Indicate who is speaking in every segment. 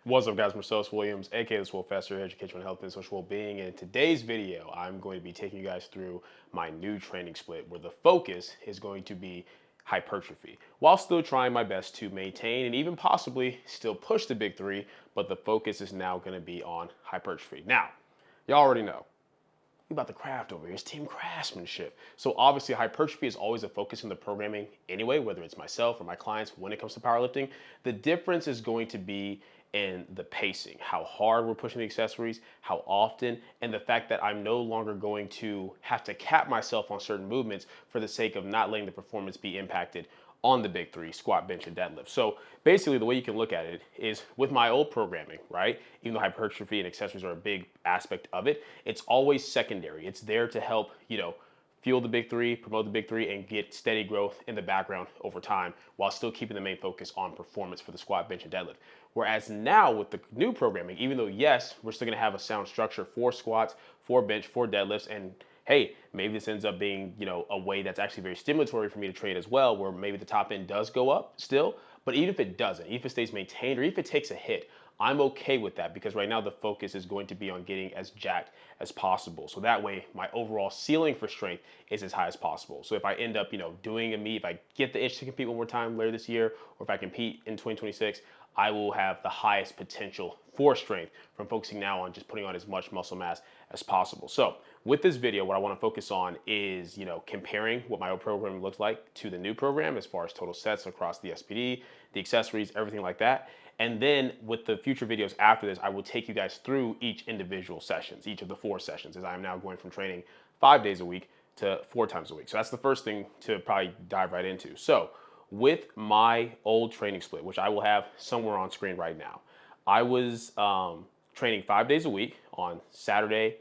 Speaker 1: What's up, guys? Marcellus Williams, aka TheSwolefessor, Education on Health and Social Wellbeing. And in today's video, I'm going to be taking you guys through my new training split where the focus is going to be hypertrophy, while still trying my best to maintain and even possibly still push the big three, but the focus is now going to be on hypertrophy. Now, y'all already know about the craft over here. It's team craftsmanship. So obviously hypertrophy is always a focus in the programming anyway, whether it's myself or my clients when it comes to powerlifting. The difference is going to be in the pacing, how hard we're pushing the accessories, how often, and the fact that I'm no longer going to have to cap myself on certain movements for the sake of not letting the performance be impacted on the big three, squat, bench, and deadlift. So basically the way you can look at it is with my old programming, right? Even though hypertrophy and accessories are a big aspect of it, it's always secondary. It's there to help, fuel the big three, promote the big three, and get steady growth in the background over time while still keeping the main focus on performance for the squat, bench, and deadlift. Whereas now with the new programming, even though yes, we're still gonna have a sound structure for squats, for bench, for deadlifts, and hey, maybe this ends up being, a way that's actually very stimulatory for me to train as well, where maybe the top end does go up still. But even if it doesn't, even if it stays maintained, or even if it takes a hit, I'm okay with that because right now the focus is going to be on getting as jacked as possible. So that way my overall ceiling for strength is as high as possible. So if I end up, doing a meet, if I get the itch to compete one more time later this year, or if I compete in 2026, I will have the highest potential for strength from focusing now on just putting on as much muscle mass as possible. So with this video, what I want to focus on is, comparing what my old program looks like to the new program as far as total sets across the SPD, the accessories, everything like that. And then with the future videos after this, I will take you guys through each individual sessions, each of the 4 sessions, as I am now going from training 5 days a week to 4 times a week. So that's the first thing to probably dive right into. So with my old training split, which I will have somewhere on screen right now, I was training 5 days a week on Saturday,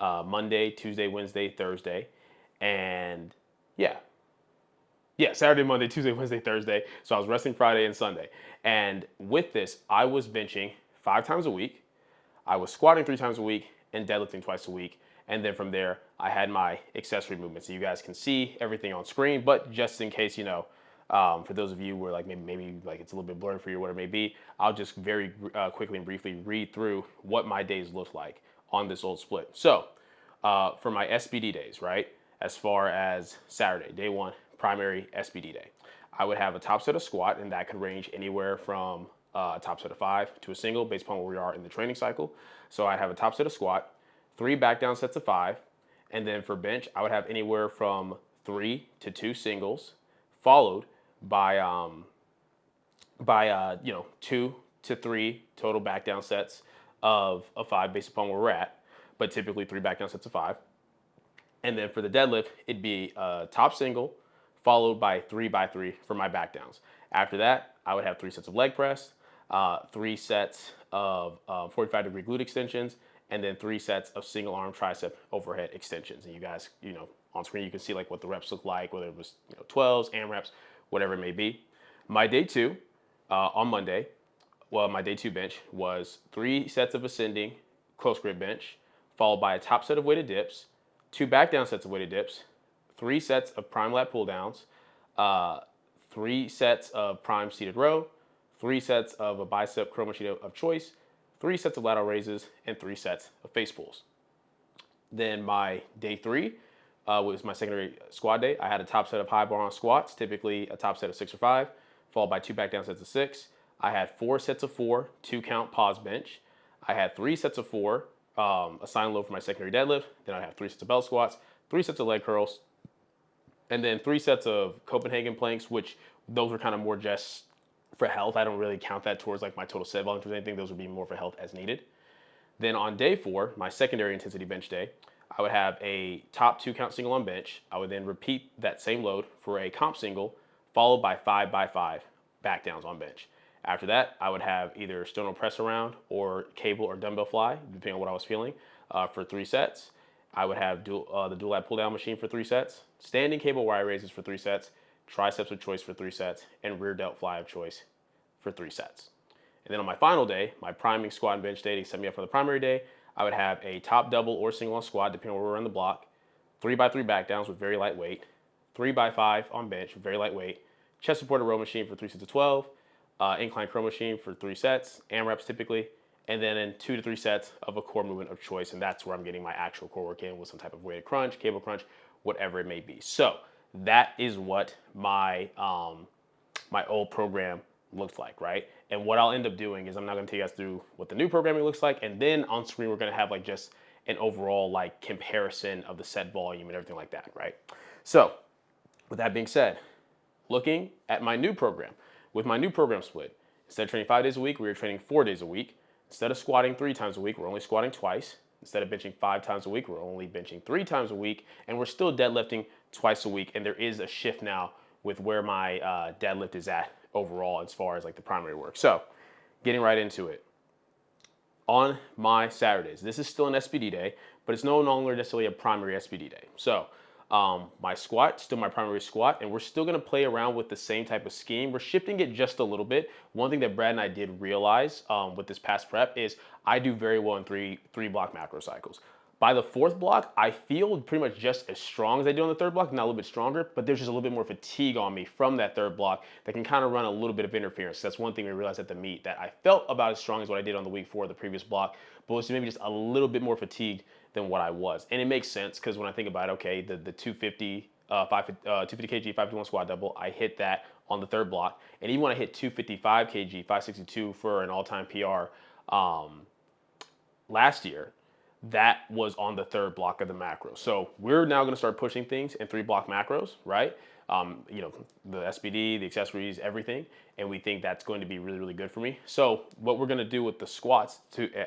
Speaker 1: Monday, Tuesday, Wednesday, Thursday, and yeah, Saturday, Monday, Tuesday, Wednesday, Thursday. So I was resting Friday and Sunday. And with this, I was benching 5 times a week. I was squatting 3 times a week and deadlifting twice a week. And then from there, I had my accessory movements. So you guys can see everything on screen, but just in case, for those of you where like maybe like it's a little bit blurry for you or whatever it may be, I'll just very quickly and briefly read through what my days look like on this old split. So for my SBD days, right? As far as Saturday, day 1, primary SBD day, I would have a top set of squat, and that could range anywhere from a top set of 5 to a single based upon where we are in the training cycle. So I'd have a top set of squat, 3 back down sets of 5, and then for bench, I would have anywhere from 3 to 2 singles, followed by 2 to 3 total back down sets of 5 based upon where we're at, but typically 3 back down sets of 5. And then for the deadlift, it'd be a top single followed by 3 by 3 for my back downs. After that, I would have 3 sets of leg press, 3 sets of 45-degree glute extensions, and then 3 sets of single arm tricep overhead extensions. And you guys, on screen, you can see like what the reps look like, whether it was 12s, AMRAPs, whatever it may be. My day 2 on Monday, my day 2 bench was 3 sets of ascending close grip bench, followed by a top set of weighted dips, 2 back down sets of weighted dips, 3 sets of prime lat pull downs, 3 sets of prime seated row, 3 sets of a bicep curl machine of choice, 3 sets of lateral raises, and 3 sets of face pulls. Then my day 3 was my secondary squat day. I had a top set of high bar on squats, typically a top set of 6 or 5, followed by 2 back down sets of 6. I had 4 sets of 4, 2 count pause bench. I had 3 sets of 4, assign load for my secondary deadlift. Then I have 3 sets of belt squats, 3 sets of leg curls, and then 3 sets of Copenhagen planks, which those were kind of more just for health. I don't really count that towards like my total set volume or anything. Those would be more for health as needed. Then on day 4, my secondary intensity bench day, I would have a top 2 count single on bench. I would then repeat that same load for a comp single, followed by 5 by 5 back downs on bench. After that, I would have either sternal press around or cable or dumbbell fly, depending on what I was feeling, for 3 sets. I would have the dual lat pull down machine for 3 sets, standing cable wire raises for 3 sets, triceps of choice for 3 sets, and rear delt fly of choice for 3 sets. And then on my final day, my priming squat and bench day to set me up for the primary day, I would have a top double or single on squat, depending on where we're on the block, 3 by 3 back downs with very light weight, 3 by 5 on bench with very light weight, chest supported row machine for 3 sets of 12, incline curl machine for 3 sets, AMRAPs typically, and then in 2 to 3 sets of a core movement of choice, and that's where I'm getting my actual core work in with some type of weighted crunch, cable crunch, whatever it may be. So that is what my my old program looked like, right? And what I'll end up doing is I'm not going to take you guys through what the new programming looks like, and then on screen we're going to have like just an overall like comparison of the set volume and everything like that, right? So with that being said, looking at my new program, with my new program split, instead of training 5 days a week, we were training 4 days a week. Instead of squatting 3 times a week, we're only squatting twice. Instead of benching 5 times a week, we're only benching 3 times a week, and we're still deadlifting twice a week. And there is a shift now with where my deadlift is at overall as far as like the primary work. So getting right into it. On my Saturdays, this is still an SBD day, but it's no longer necessarily a primary SBD day. So my squat, still my primary squat, and we're still gonna play around with the same type of scheme. We're shifting it just a little bit. One thing that Brad and I did realize with this past prep is I do very well in three block macro cycles. By the 4th block, I feel pretty much just as strong as I do on the 3rd block, not a little bit stronger, but there's just a little bit more fatigue on me from that 3rd block that can kind of run a little bit of interference. That's one thing we realized at the meet, that I felt about as strong as what I did on the week 4 of the previous block, but was maybe just a little bit more fatigued than what I was. And it makes sense because when I think about it, okay, the 250, 250 kg, 551 squat double, I hit that on the 3rd block. And even when I hit 255 kg, 562 for an all-time PR last year, that was on the 3rd block of the macro. So we're now going to start pushing things in 3 block macros, right? You know, the SBD, the accessories, everything. And we think that's going to be really, really good for me. So what we're going to do with the squats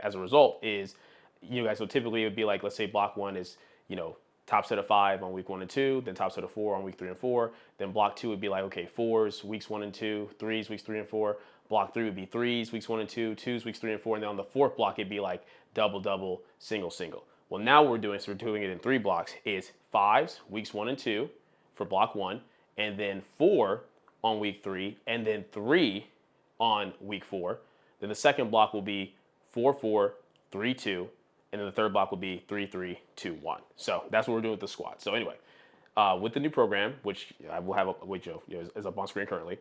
Speaker 1: as a result is, you guys, so typically it would be like, let's say block 1 is, you know, top set of 5 on week 1 and 2, then top set of 4 on week 3 and 4. Then block 2 would be like, okay, 4s, weeks 1 and 2, 3s, weeks 3 and 4. Block 3 would be 3s, weeks 1 and 2, 2s, weeks 3 and 4. And then on the 4th block, it'd be like double, double, single, single. Well, now we're doing it in 3 blocks, is 5s, weeks 1 and 2 for block 1, and then 4 on week 3, and then 3 on week 4. Then the 2nd block will be 4, 4, 3, 2, and then the 3rd block will be 3, 3, 2, 1. So that's what we're doing with the squat. So anyway, with the new program, which I will have is up on screen currently,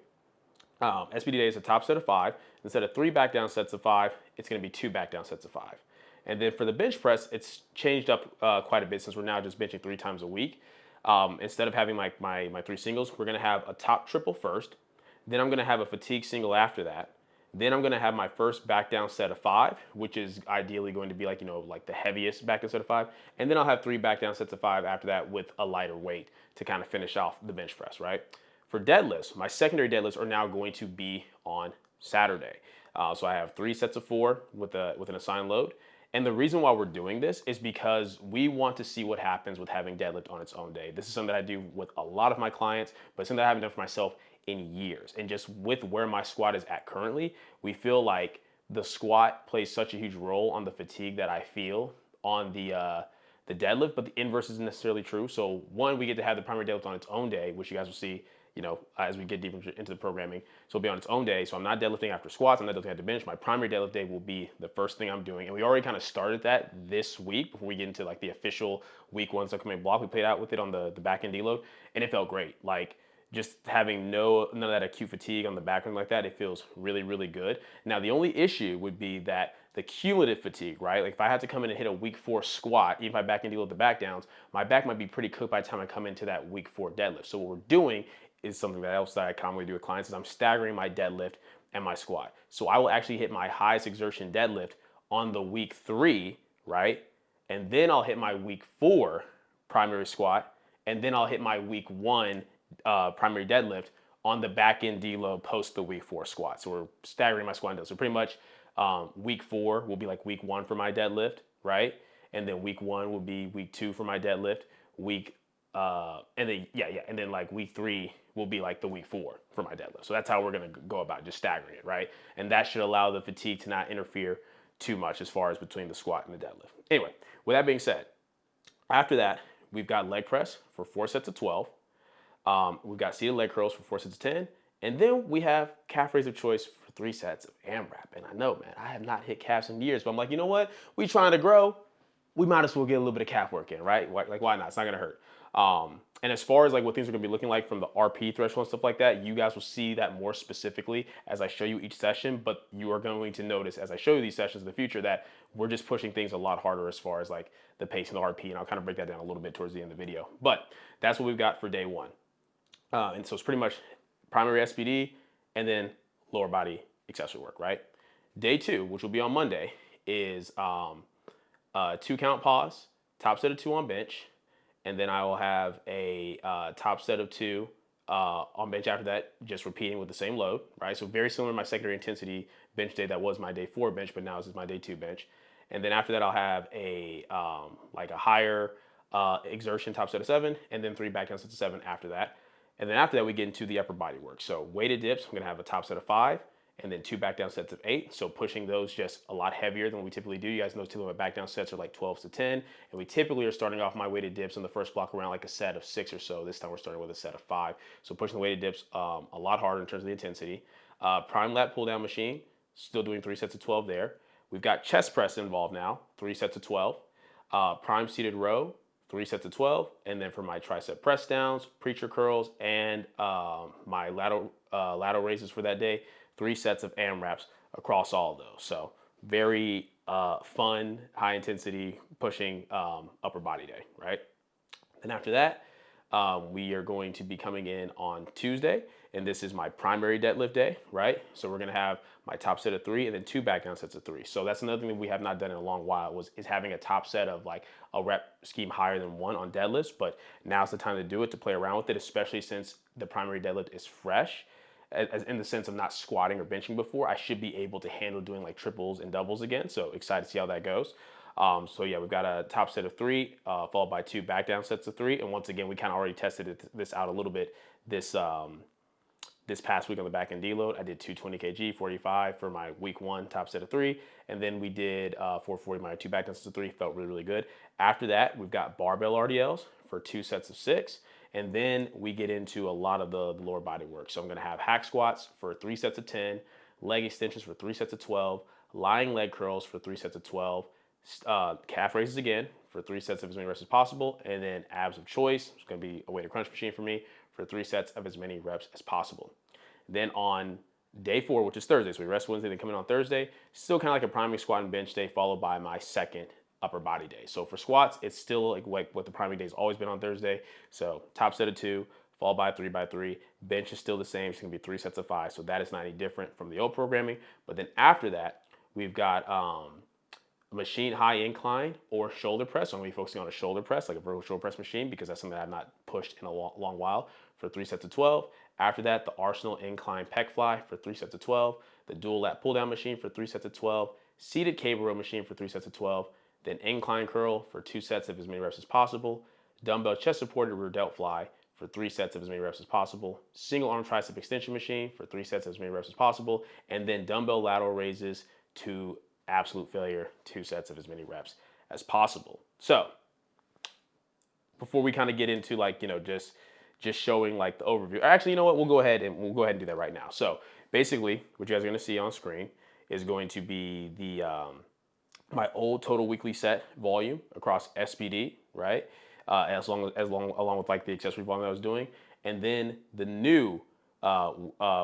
Speaker 1: SBD day is a top set of 5. Instead of 3 back down sets of 5, it's going to be 2 back down sets of 5. And then for the bench press, it's changed up quite a bit since we're now just benching 3 times a week. Instead of having my 3 singles, we're going to have a top triple first. Then I'm going to have a fatigue single after that. Then I'm going to have my first back down set of 5, which is ideally going to be like, you know, like the heaviest back down set of 5. And then I'll have 3 back down sets of 5 after that with a lighter weight to kind of finish off the bench press, right? For deadlifts, my secondary deadlifts are now going to be on Saturday. So I have 3 sets of 4 with an assigned load. And the reason why we're doing this is because we want to see what happens with having deadlift on its own day. This is something that I do with a lot of my clients, but something that I haven't done for myself in years. And just with where my squat is at currently, we feel like the squat plays such a huge role on the fatigue that I feel on the deadlift, but the inverse isn't necessarily true. So one, we get to have the primary deadlift on its own day, which you guys will see, you know, as we get deeper into the programming. So it'll be on its own day. So I'm not deadlifting after squats. I'm not deadlifting after bench. My primary deadlift day will be the first thing I'm doing. And we already kind of started that this week before we get into like the official week 1 supplement block. We played out with it on the back end deload, and it felt great. Like just having none of that acute fatigue on the back end like that, it feels really, really good. Now, the only issue would be that the cumulative fatigue, right? Like if I had to come in and hit a week 4 squat, even if I back end deload the back downs, my back might be pretty cooked by the time I come into that week 4 deadlift. So what we're doing is something that I commonly do with clients is I'm staggering my deadlift and my squat. So I will actually hit my highest exertion deadlift on the week 3, right? And then I'll hit my week 4 primary squat, and then I'll hit my week 1 primary deadlift on the back end deload post the week 4 squat. So we're staggering my squat and deadlift. So pretty much week 4 will be like week 1 for my deadlift, right? And then week 1 will be week 2 for my deadlift. And then like week 3 will be like the week 4 for my deadlift. So that's how we're going to go about just staggering it, right? And that should allow the fatigue to not interfere too much as far as between the squat and the deadlift. Anyway, with that being said, after that, we've got leg press for 4 sets of 12. We've got seated leg curls for 4 sets of 10. And then we have calf raise of choice for 3 sets of AMRAP. And I know, man, I have not hit calves in years, but I'm like, you know what? We trying to grow. We might as well get a little bit of calf work in, right? Like, why not? It's not going to hurt. And as far as like what things are going to be looking like from the RP threshold and stuff like that, you guys will see that more specifically as I show you each session. But you are going to notice as I show you these sessions in the future that we're just pushing things a lot harder as far as like the pace and the RP. And I'll kind of break that down a little bit towards the end of the video. But that's what we've got for day one. And so it's pretty much primary SPD and then lower body accessory work, right? Day two, which will be on Monday, is 2 count pause, top set of 2 on bench, and then I will have a top set of 2 on bench after that, just repeating with the same load, right? So very similar to my secondary intensity bench day that was my day 4 bench, but now this is my day 2 bench. And then after that, I'll have a like a higher exertion top set of 7, and then 3 back down sets of 7 after that. And then after that, we get into the upper body work. So weighted dips, I'm gonna have a top set of 5, and then 2 back down sets of 8. So pushing those just a lot heavier than we typically do. You guys know typically my back down sets are like 12s to 10. And we typically are starting off my weighted dips in the first block around like a set of 6 or so. This time we're starting with a set of 5. So pushing the weighted dips a lot harder in terms of the intensity. Prime lat pull down machine, still doing 3 sets of 12 there. We've got chest press involved now, 3 sets of 12. Prime seated row, 3 sets of 12, and then for my tricep press downs, preacher curls, and my lateral raises for that day, 3 sets of AMRAPs across all of those. So very fun, high intensity pushing upper body day, right? Then after that, we are going to be coming in on Tuesday, and this is my primary deadlift day, right? So we're gonna have my top set of 3 and then 2 back down sets of 3. So that's another thing that we have not done in a long while is having a top set of like a rep scheme higher than 1 on deadlifts, but now's the time to do it, to play around with it, especially since the primary deadlift is fresh. As in the sense of not squatting or benching before, I should be able to handle doing like triples and doubles again. So excited to see how that goes. So yeah, we've got a top set of 3, followed by 2 back down sets of 3. And once again, we kind of already tested this out a little bit this past week on the back end deload. I did 220 kg, 45 for my week 1 top set of 3. And then we did 440 my 2 back down sets of 3. Felt really, really good. After that, we've got barbell RDLs for 2 sets of 6. And then we get into a lot of the lower body work. So I'm gonna have hack squats for 3 sets of 10, leg extensions for 3 sets of 12, lying leg curls for 3 sets of 12, calf raises again for 3 sets of as many reps as possible, and then abs of choice. It's gonna be a weighted crunch machine for me for 3 sets of as many reps as possible. Then on day 4, which is Thursday, so we rest Wednesday, then come in on Thursday, still kind of like a primary squat and bench day, followed by my second upper body day. So for squats, it's still like what the primary day has always been on Thursday. So top set of 2, followed by 3 by 3. Bench is still the same. It's gonna be 3 sets of 5. So that is not any different from the old programming. But then after that, we've got machine high incline or shoulder press. So I'm gonna be focusing on a shoulder press, like a vertical shoulder press machine, because that's something that I've not pushed in a long while, for 3 sets of 12. After that, the Arsenal incline pec fly for 3 sets of 12. The dual lat pull down machine for 3 sets of 12. Seated cable row machine for 3 sets of 12. Then incline curl for 2 sets of as many reps as possible. Dumbbell chest supported rear delt fly for 3 sets of as many reps as possible. Single arm tricep extension machine for 3 sets of as many reps as possible. And then dumbbell lateral raises to absolute failure, 2 sets of as many reps as possible. So before we kind of get into like, just showing like the overview. Actually, you know what? We'll go ahead and do that right now. So basically what you guys are going to see on screen is going to be the my old total weekly set volume across SPD, right? Along with like the accessory volume I was doing, and then the new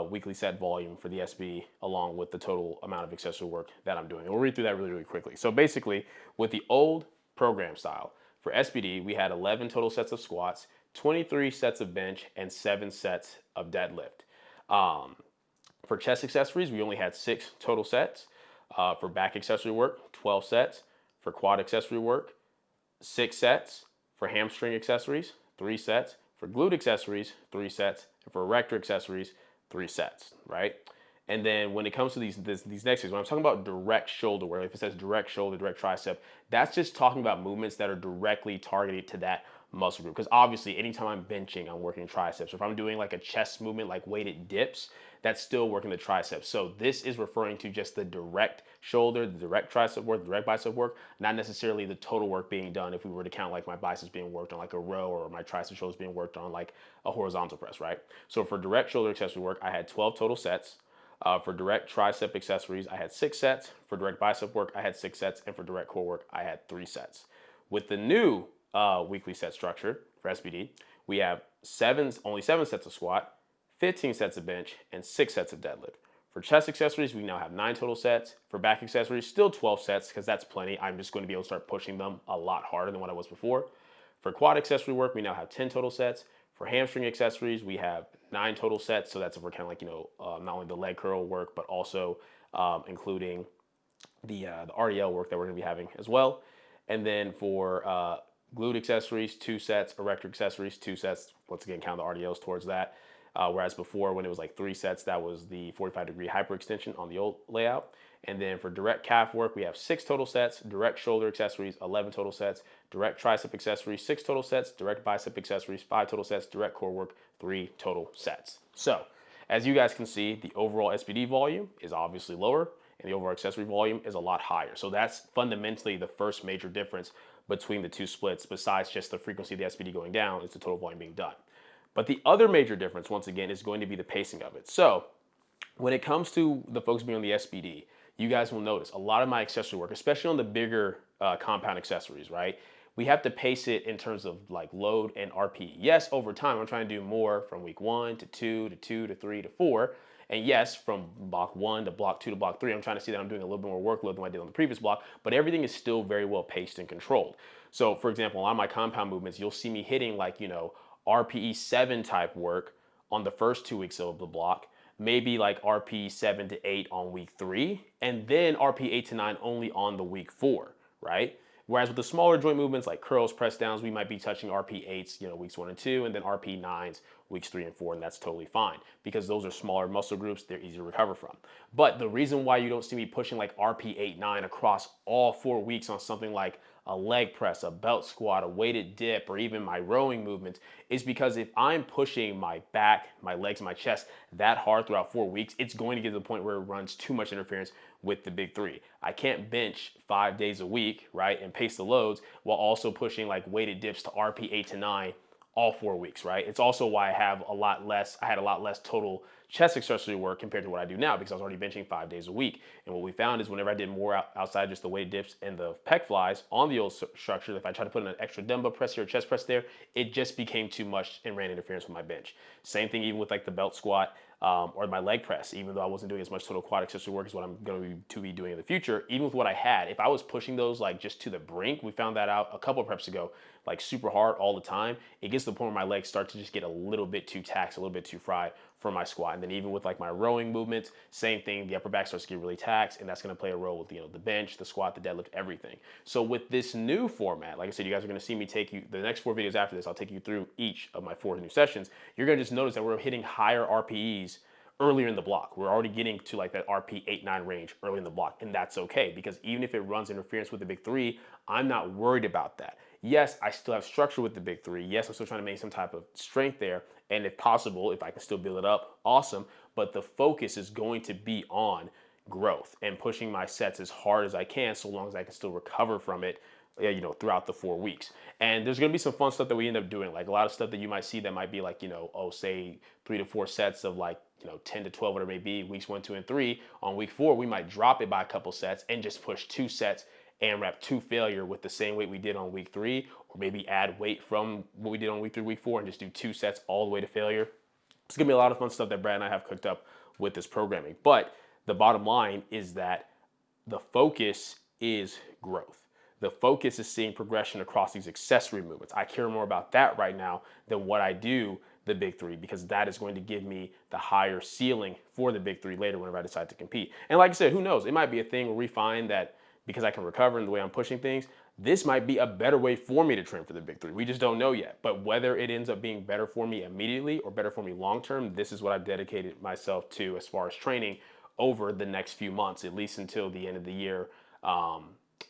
Speaker 1: weekly set volume for the SB, along with the total amount of accessory work that I'm doing. And we'll read through that really, really quickly. So basically, with the old program style for SPD, we had 11 total sets of squats, 23 sets of bench, and 7 sets of deadlift. For chest accessories, we only had 6 total sets. For back accessory work, 12 sets. For quad accessory work, 6 sets. For hamstring accessories, 3 sets. For glute accessories, 3 sets. And for erector accessories, 3 sets, right? And then when it comes to these next things, when I'm talking about direct shoulder work, if it says direct shoulder, direct tricep, that's just talking about movements that are directly targeted to that muscle group. Because obviously, anytime I'm benching, I'm working triceps. If I'm doing like a chest movement, like weighted dips, that's still working the triceps. So this is referring to just the direct shoulder, the direct tricep work, the direct bicep work, not necessarily the total work being done if we were to count like my biceps being worked on like a row, or my tricep shoulders being worked on like a horizontal press, right? So for direct shoulder accessory work, I had 12 total sets. For direct tricep accessories, I had 6 sets. For direct bicep work, I had 6 sets. And for direct core work, I had 3 sets. With the new weekly set structure for for SBD. We have only 7 sets of squat, 15 sets of bench, and 6 sets of deadlift. For chest accessories, we now have 9 total sets. For back accessories, still 12 sets because that's plenty. I'm just going to be able to start pushing them a lot harder than what I was before. For quad accessory work, we now have 10 total sets. For hamstring accessories, we have 9 total sets. So that's if we're kind of like, not only the leg curl work, but also including the RDL work that we're going to be having as well. And then for glute accessories, 2 sets. Erector accessories, 2 sets. Once again, count the RDLs towards that. Whereas before, when it was like 3 sets, that was the 45-degree hyperextension on the old layout. And then for direct calf work, we have 6 total sets. Direct shoulder accessories, 11 total sets. Direct tricep accessories, 6 total sets. Direct bicep accessories, 5 total sets. Direct core work, 3 total sets. So, as you guys can see, the overall SBD volume is obviously lower, and the overall accessory volume is a lot higher. So that's fundamentally the first major difference between the two splits, besides just the frequency of the SBD going down, is the total volume being done. But the other major difference, once again, is going to be the pacing of it. So when it comes to the folks being on the SBD, you guys will notice a lot of my accessory work, especially on the bigger compound accessories, right? We have to pace it in terms of like load and RP. Yes, over time, I'm trying to do more from week 1 to 2 to 2 to 3 to 4. And yes, from block 1 to block 2 to block 3, I'm trying to see that I'm doing a little bit more workload than I did on the previous block, but everything is still very well paced and controlled. So for example, a lot of my compound movements, you'll see me hitting like, RPE 7 type work on the first 2 weeks of the block, maybe like RPE 7 to 8 on week 3, and then RPE 8 to 9 only on the week 4, right? Whereas with the smaller joint movements like curls, press downs, we might be touching RP 8s, weeks 1 and 2, and then RP 9s, weeks 3 and 4, and that's totally fine because those are smaller muscle groups, they're easy to recover from. But the reason why you don't see me pushing like RP 8, 9 across all 4 weeks on something like a leg press, a belt squat, a weighted dip, or even my rowing movements is because if I'm pushing my back, my legs, my chest that hard throughout 4 weeks, it's going to get to the point where it runs too much interference with the big 3. I can't bench 5 days a week, right, and pace the loads while also pushing like weighted dips to RP 8 to 9 all 4 weeks, right? It's also why I had a lot less total chest accessory work compared to what I do now because I was already benching 5 days a week. And what we found is whenever I did more outside just the weighted dips and the pec flies on the old structure, if I tried to put in an extra dumbbell press here or chest press there, it just became too much and ran interference with my bench. Same thing even with like the belt squat or my leg press, even though I wasn't doing as much total quad accessory work as what I'm going to be doing in the future, even with what I had, if I was pushing those like just to the brink, we found that out a couple of preps ago, like super hard all the time, it gets to the point where my legs start to just get a little bit too taxed, a little bit too fried for my squat. And then even with like my rowing movements, same thing, the upper back starts to get really taxed, and that's going to play a role with the bench, the squat, the deadlift, everything. So with this new format, like I said, you guys are going to see me take you, the next 4 videos after this, I'll take you through each of my 4 new sessions. You're going to just notice that we're hitting higher RPEs earlier in the block. We're already getting to like that RP 8, 9 range early in the block, and that's okay because even if it runs interference with the big 3, I'm not worried about that. Yes, I still have structure with the big 3. Yes, I'm still trying to make some type of strength there, and if possible, if I can still build it up, awesome, but the focus is going to be on growth and pushing my sets as hard as I can so long as I can still recover from it throughout the 4 weeks. And there's going to be some fun stuff that we end up doing, like a lot of stuff that you might see that might be like, say 3 to 4 sets of like, 10 to 12, whatever it may be, weeks 1, 2, and 3. On week 4, we might drop it by a couple sets and just push 2 sets and rep 2 failure with the same weight we did on week 3, or maybe add weight from what we did on week 3, week 4, and just do 2 sets all the way to failure. It's going to be a lot of fun stuff that Brad and I have cooked up with this programming. But the bottom line is that the focus is growth. The focus is seeing progression across these accessory movements. I care more about that right now than what I do the big 3 because that is going to give me the higher ceiling for the big 3 later whenever I decide to compete. And like I said, who knows? It might be a thing where we find that because I can recover in the way I'm pushing things, this might be a better way for me to train for the big 3. We just don't know yet. But whether it ends up being better for me immediately or better for me long term, this is what I've dedicated myself to as far as training over the next few months, at least until the end of the year.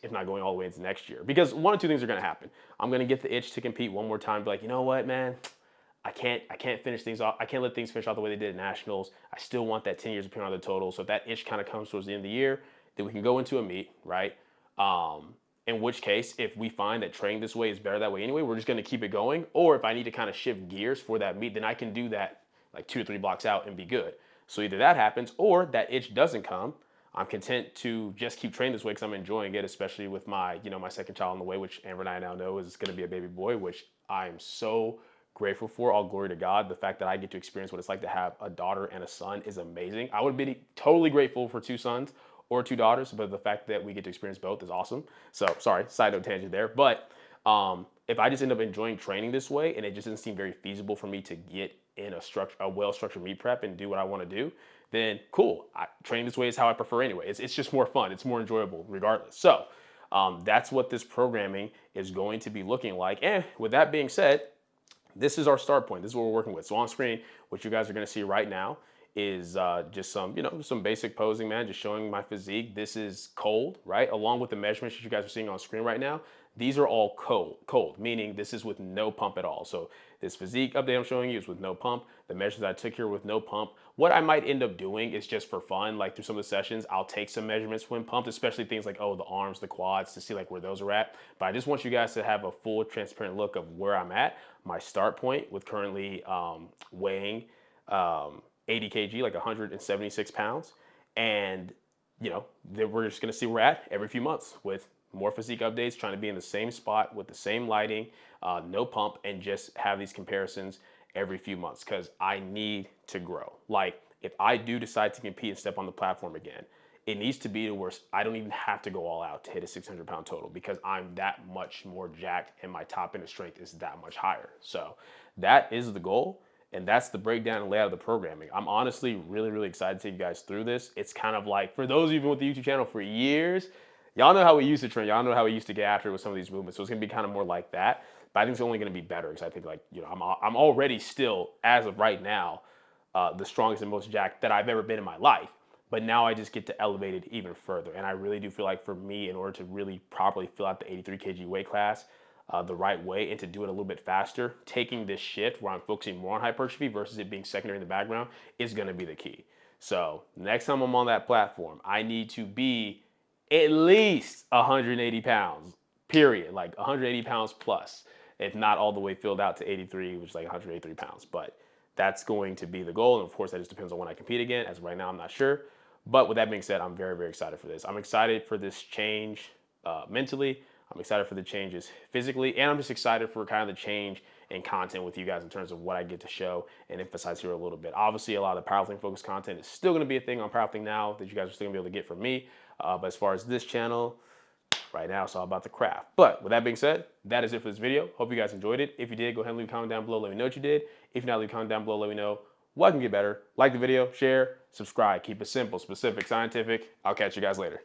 Speaker 1: If not going all the way into next year. Because 1 or 2 things are going to happen. I'm going to get the itch to compete one more time. Be like, you know what, man? I can't finish things off. I can't let things finish off the way they did at Nationals. I still want that 10 years of appearing on the total. So if that itch kind of comes towards the end of the year, then we can go into a meet, right? In which case, if we find that training this way is better that way anyway, we're just going to keep it going. Or if I need to kind of shift gears for that meet, then I can do that like 2 or 3 blocks out and be good. So either that happens or that itch doesn't come. I'm content to just keep training this way because I'm enjoying it, especially with my, my second child on the way, which Amber and I now know is going to be a baby boy, which I'm so grateful for. All glory to God. The fact that I get to experience what it's like to have a daughter and a son is amazing. I would be totally grateful for 2 sons or 2 daughters, but the fact that we get to experience both is awesome. So sorry, side note tangent there. But if I just end up enjoying training this way and it just doesn't seem very feasible for me to get in a well-structured meet prep and do what I want to do, then cool. Training this way is how I prefer anyway. It's just more fun. It's more enjoyable regardless. So that's what this programming is going to be looking like. And with that being said, this is our start point. This is what we're working with. So on screen, what you guys are going to see right now is just some basic posing, man, just showing my physique. This is cold, right? Along with the measurements that you guys are seeing on screen right now, these are all cold, meaning this is with no pump at all. So this physique update I'm showing you is with no pump. The measures I took here with no pump. What I might end up doing is just for fun, like through some of the sessions, I'll take some measurements when pumped, especially things like, the arms, the quads, to see like where those are at. But I just want you guys to have a full transparent look of where I'm at. My start point with currently weighing 80 kg, like 176 pounds. And, then we're just going to see where we're at every few months with more physique updates, trying to be in the same spot with the same lighting, no pump, and just have these comparisons every few months because I need to grow. Like, if I do decide to compete and step on the platform again, it needs to be to where I don't even have to go all out to hit a 600-pound total because I'm that much more jacked and my top end of strength is that much higher. So that is the goal. And that's the breakdown and layout of the programming. I'm honestly really, really excited to take you guys through this. It's kind of like, for those of you with the YouTube channel for years, y'all know how we used to train. Y'all know how we used to get after it with some of these movements. So it's going to be kind of more like that. But I think it's only going to be better because I think I'm already still, as of right now, the strongest and most jacked that I've ever been in my life. But now I just get to elevate it even further. And I really do feel like for me, in order to really properly fill out the 83 kg weight class the right way and to do it a little bit faster, taking this shift where I'm focusing more on hypertrophy versus it being secondary in the background is going to be the key. So next time I'm on that platform, I need to be at least 180 pounds, period. Like 180 pounds plus, if not all the way filled out to 83, which is like 183 pounds. But that's going to be the goal. And of course, that just depends on when I compete again. As of right now, I'm not sure. But with that being said, I'm very, very excited for this. I'm excited for this change mentally. I'm excited for the changes physically. And I'm just excited for kind of the change in content with you guys in terms of what I get to show and emphasize here a little bit. Obviously, a lot of the powerlifting focused content is still going to be a thing on Powerlifting Now that you guys are still going to be able to get from me. But as far as this channel, right now it's all about the craft. But with that being said, that is it for this video. Hope you guys enjoyed it. If you did, go ahead and leave a comment down below. Let me know what you did. If not, leave a comment down below. Let me know what can get better. Like the video, share, subscribe. Keep it simple, specific, scientific. I'll catch you guys later.